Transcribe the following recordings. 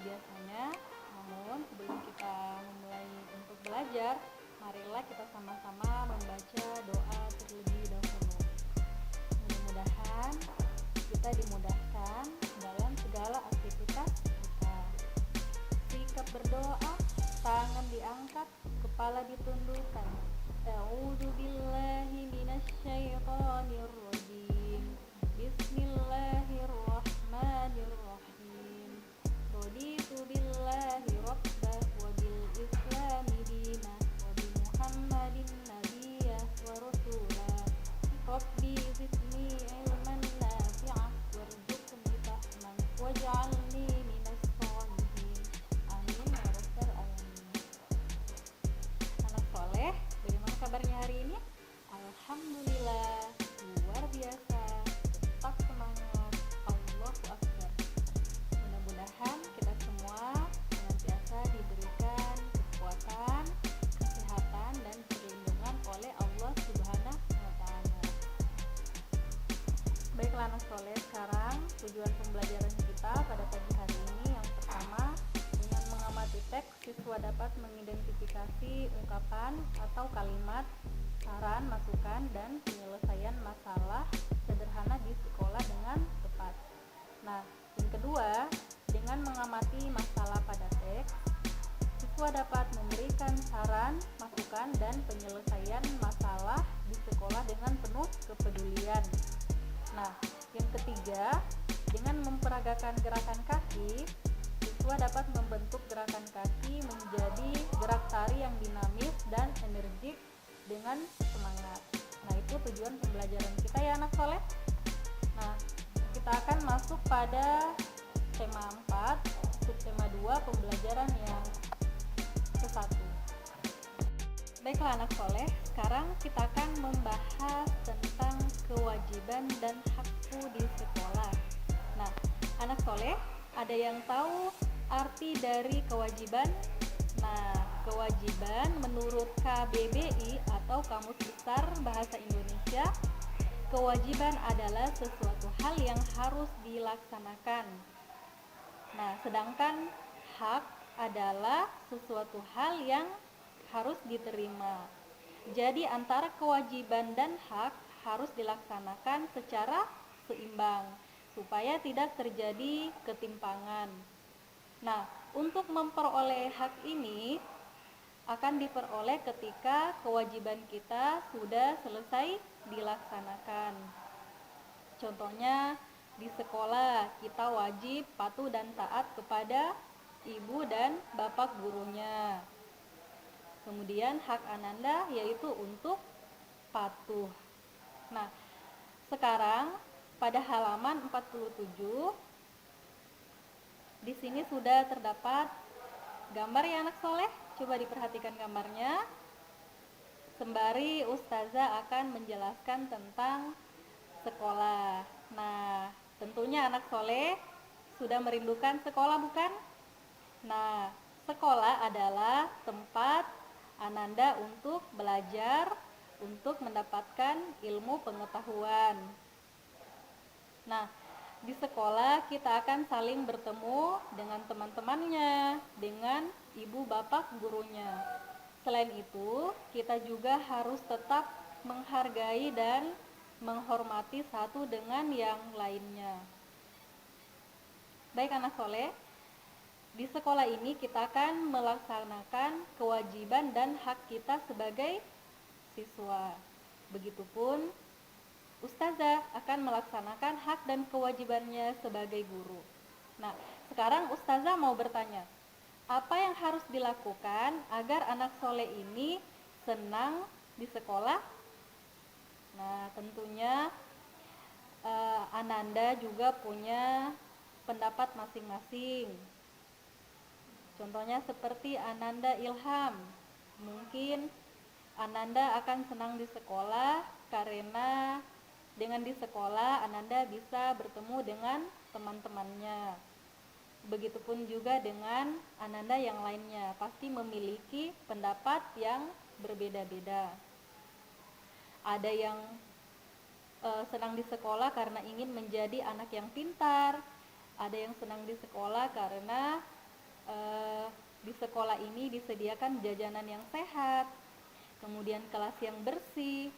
biasanya. Namun sebelum kita memulai untuk belajar, marilah kita sama-sama membaca doa terlebih dahulu. Mudah-mudahan kita dimudahkan dalam segala aktivitas kita. Sikap berdoa, tangan diangkat, kepala ditundukkan. A'udzu billahi minasyaitonir rajim. Bismillahirrahmanirrahim. Raditu billahi rabba wa bil islami dina wa bi Muhammadin nabiyya wa rasula. Rabbi zidni ilman nafi'ah warzuqni fahman waj'alni minas sholihin. Amin ya rabbal alamin. Anak soleh, bagaimana kabarnya hari ini? Alhamdulillah, luar biasa, tetap semangat, Allahu Akbar. Mudah-mudahan kita semua senantiasa diberikan kekuatan, kesehatan, dan perlindungan oleh Allah Subhanahu wa Ta'ala. Baiklah anak soleh, sekarang tujuan pembelajaran kita pada pagi hari ini yang pertama, dengan mengamati teks, siswa dapat mengidentifikasi ungkapan atau kalimat, saran, masukan, dan penyelesaian masalah sederhana di sekolah dengan tepat. Nah, yang kedua, dengan mengamati masalah pada teks, siswa dapat memberikan saran, masukan, dan penyelesaian masalah di sekolah dengan penuh kepedulian. Nah, yang ketiga, dengan memperagakan gerakan kaki, siswa dapat membentuk gerakan kaki menjadi gerak tari yang dinamis dan energik dengan semangat. Nah, itu tujuan pembelajaran kita ya anak soleh. Nah, kita akan masuk pada tema 4, subtema 2, pembelajaran yang ke-1. Baiklah anak soleh, sekarang kita akan membahas tentang kewajiban dan hakku di sekolah. Nah, anak soleh, ada yang tahu arti dari kewajiban? Nah, kewajiban menurut KBBI atau Kamus Besar Bahasa Indonesia, kewajiban adalah sesuatu hal yang harus dilaksanakan. Nah, sedangkan hak adalah sesuatu hal yang harus diterima. Jadi antara kewajiban dan hak harus dilaksanakan secara seimbang supaya tidak terjadi ketimpangan. Nah, untuk memperoleh hak ini akan diperoleh ketika kewajiban kita sudah selesai dilaksanakan. Contohnya, di sekolah kita wajib patuh dan taat kepada ibu dan bapak gurunya. Kemudian hak Ananda yaitu untuk patuh. Nah, sekarang pada halaman 47 di sini sudah terdapat gambar ya anak soleh. Coba diperhatikan gambarnya. Sembari Ustazah akan menjelaskan tentang sekolah. Nah, tentunya anak soleh sudah merindukan sekolah bukan? Nah, sekolah adalah tempat Ananda untuk belajar, untuk mendapatkan ilmu pengetahuan. Nah, di sekolah kita akan saling bertemu dengan teman-temannya, dengan ibu bapak gurunya. Selain itu, kita juga harus tetap menghargai dan menghormati satu dengan yang lainnya. Baik anak soleh, di sekolah ini kita akan melaksanakan kewajiban dan hak kita sebagai siswa. Begitupun Ustazah akan melaksanakan hak dan kewajibannya sebagai guru. Nah, sekarang Ustazah mau bertanya, apa yang harus dilakukan agar anak soleh ini senang di sekolah? Nah, tentunya Ananda juga punya pendapat masing-masing. Contohnya seperti Ananda Ilham. Mungkin Ananda akan senang di sekolah karena dengan di sekolah Ananda bisa bertemu dengan teman-temannya. Begitupun juga dengan Ananda yang lainnya, pasti memiliki pendapat yang berbeda-beda. Ada yang senang di sekolah karena ingin menjadi anak yang pintar. Ada yang senang di sekolah karena eh, di sekolah ini disediakan jajanan yang sehat, kemudian kelas yang bersih,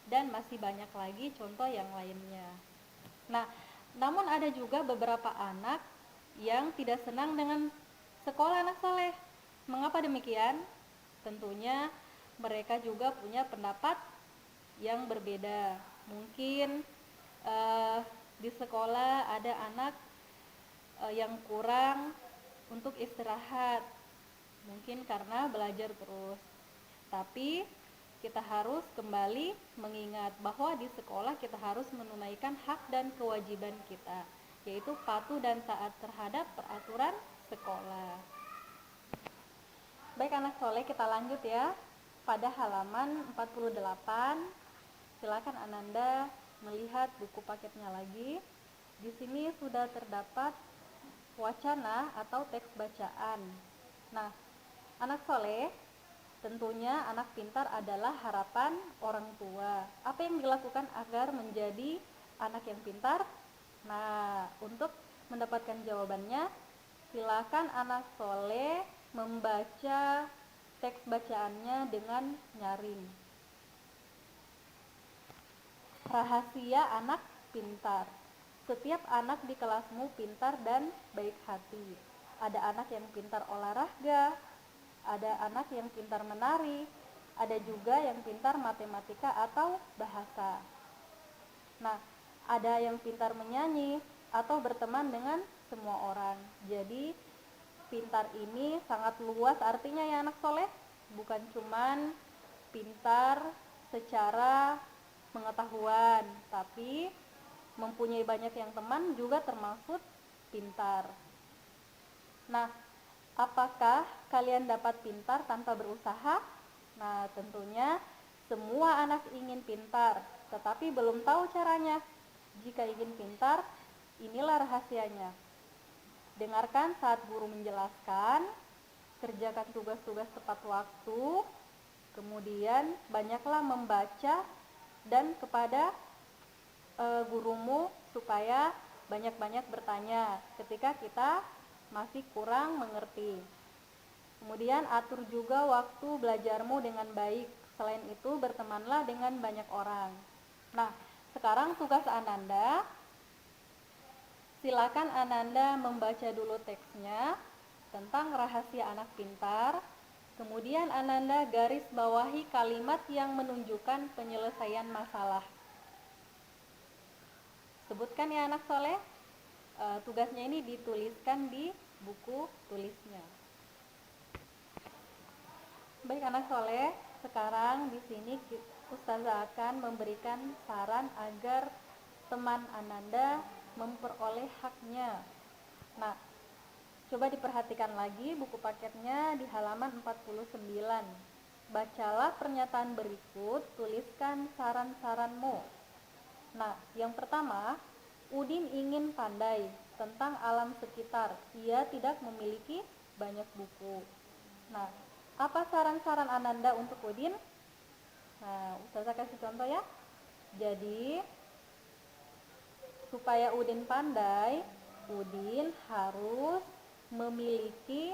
dan masih banyak lagi contoh yang lainnya. Nah, namun ada juga beberapa anak yang tidak senang dengan sekolah anak soleh. Mengapa demikian? Tentunya mereka juga punya pendapat yang berbeda. Mungkin eh, di sekolah ada anak yang kurang untuk istirahat, mungkin karena belajar terus. Tapi kita harus kembali mengingat bahwa di sekolah kita harus menunaikan hak dan kewajiban kita, yaitu patuh dan taat terhadap peraturan sekolah. Baik anak soleh, kita lanjut ya. Pada halaman 48, silakan Ananda melihat buku paketnya lagi. Di sini sudah terdapat wacana atau teks bacaan. Nah, anak soleh, tentunya anak pintar adalah harapan orang tua. Apa yang dilakukan agar menjadi anak yang pintar? Nah, untuk mendapatkan jawabannya, silakan anak soleh membaca teks bacaannya dengan nyaring. Rahasia anak pintar. Setiap anak di kelasmu pintar dan baik hati. Ada anak yang pintar olahraga, ada anak yang pintar menari, ada juga yang pintar matematika atau bahasa. Nah, ada yang pintar menyanyi atau berteman dengan semua orang. Jadi, pintar ini sangat luas artinya ya anak soleh. Bukan cuman pintar secara pengetahuan, tapi mempunyai banyak yang teman juga termasuk pintar. Nah, apakah kalian dapat pintar tanpa berusaha? Nah, tentunya semua anak ingin pintar, tetapi belum tahu caranya. Jika ingin pintar, inilah rahasianya. Dengarkan saat guru menjelaskan, kerjakan tugas-tugas tepat waktu, kemudian banyaklah membaca dan kepada gurumu supaya banyak-banyak bertanya ketika kita masih kurang mengerti. Kemudian atur juga waktu belajarmu dengan baik. Selain itu bertemanlah dengan banyak orang. Nah, sekarang tugas Ananda, silakan Ananda membaca dulu teksnya tentang rahasia anak pintar. Kemudian Ananda garis bawahi kalimat yang menunjukkan penyelesaian masalah. Sebutkan ya anak soleh, tugasnya ini dituliskan di buku tulisnya. Baik anak soleh, sekarang di sini Ustazah akan memberikan saran agar teman Ananda memperoleh haknya. Nah, coba diperhatikan lagi buku paketnya di halaman 49. Bacalah pernyataan berikut, tuliskan saran-saranmu. Nah, yang pertama, Udin ingin pandai tentang alam sekitar. Ia tidak memiliki banyak buku. Nah, apa saran-saran Ananda untuk Udin? Nah, Ustazah kasih contoh ya. Jadi, supaya Udin pandai, Udin harus memiliki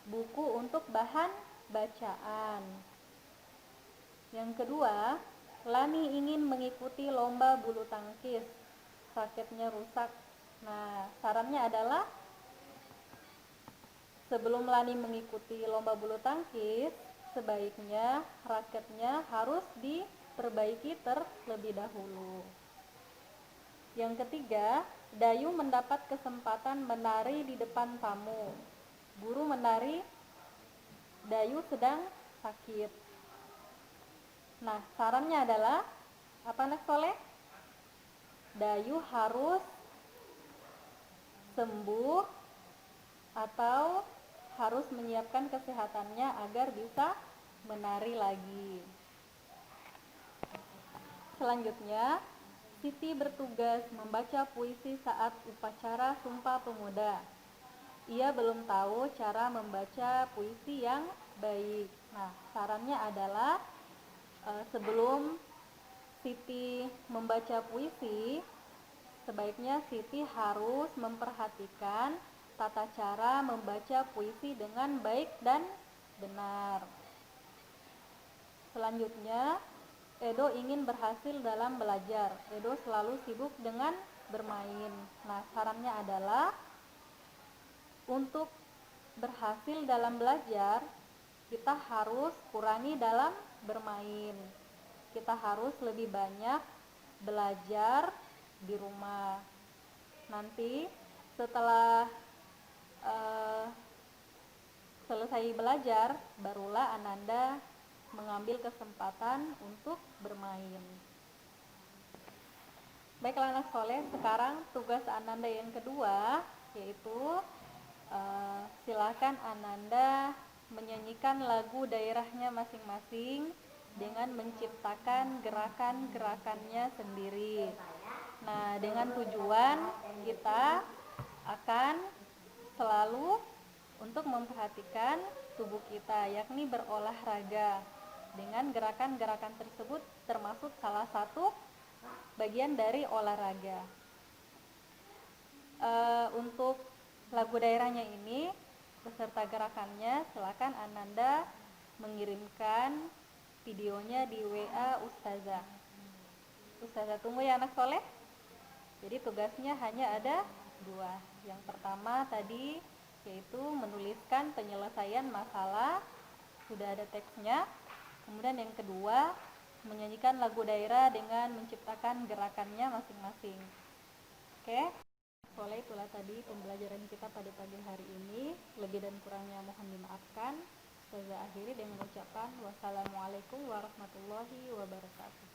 buku untuk bahan bacaan. Yang kedua, Lani ingin mengikuti lomba bulu tangkis. Raketnya rusak. Nah, sarannya adalah sebelum Lani mengikuti lomba bulu tangkis, sebaiknya raketnya harus diperbaiki terlebih dahulu. Yang ketiga, Dayu mendapat kesempatan menari di depan tamu. Guru menari, Dayu sedang sakit. Nah, sarannya adalah apa anak soleh? Dayu harus sembuh atau harus menyiapkan kesehatannya agar bisa menari lagi. Selanjutnya, Siti bertugas membaca puisi saat upacara Sumpah Pemuda. Ia belum tahu cara membaca puisi yang baik. Nah, sarannya adalah sebelum Siti membaca puisi, sebaiknya Siti harus memperhatikan tata cara membaca puisi dengan baik dan benar. Selanjutnya, Edo ingin berhasil dalam belajar. Edo selalu sibuk dengan bermain. Nah, sarannya adalah untuk berhasil dalam belajar, kita harus kurangi dalam bermain. Kita harus lebih banyak belajar di rumah. Nanti setelah selesai belajar, barulah Ananda mengambil kesempatan untuk bermain. Baiklah anak soleh, sekarang tugas Ananda yang kedua yaitu silakan Ananda menyanyikan lagu daerahnya masing-masing dengan menciptakan gerakan-gerakannya sendiri. Nah, dengan tujuan kita akan selalu untuk memperhatikan tubuh kita, yakni berolahraga. Dengan gerakan-gerakan tersebut termasuk salah satu bagian dari olahraga. Untuk lagu daerahnya ini beserta gerakannya, silakan Ananda mengirimkan videonya di WA Ustazah. Ustazah tunggu ya anak soleh. Jadi tugasnya hanya ada 2. Yang pertama tadi yaitu menuliskan penyelesaian masalah, sudah ada teksnya. Kemudian yang kedua, menyanyikan lagu daerah dengan menciptakan gerakannya masing-masing. Oke. Soleh, itulah tadi pembelajaran kita pada pagi hari ini. Lebih dan kurangnya mohon dimaafkan. Saya akhiri dengan ucapan wassalamualaikum warahmatullahi wabarakatuh.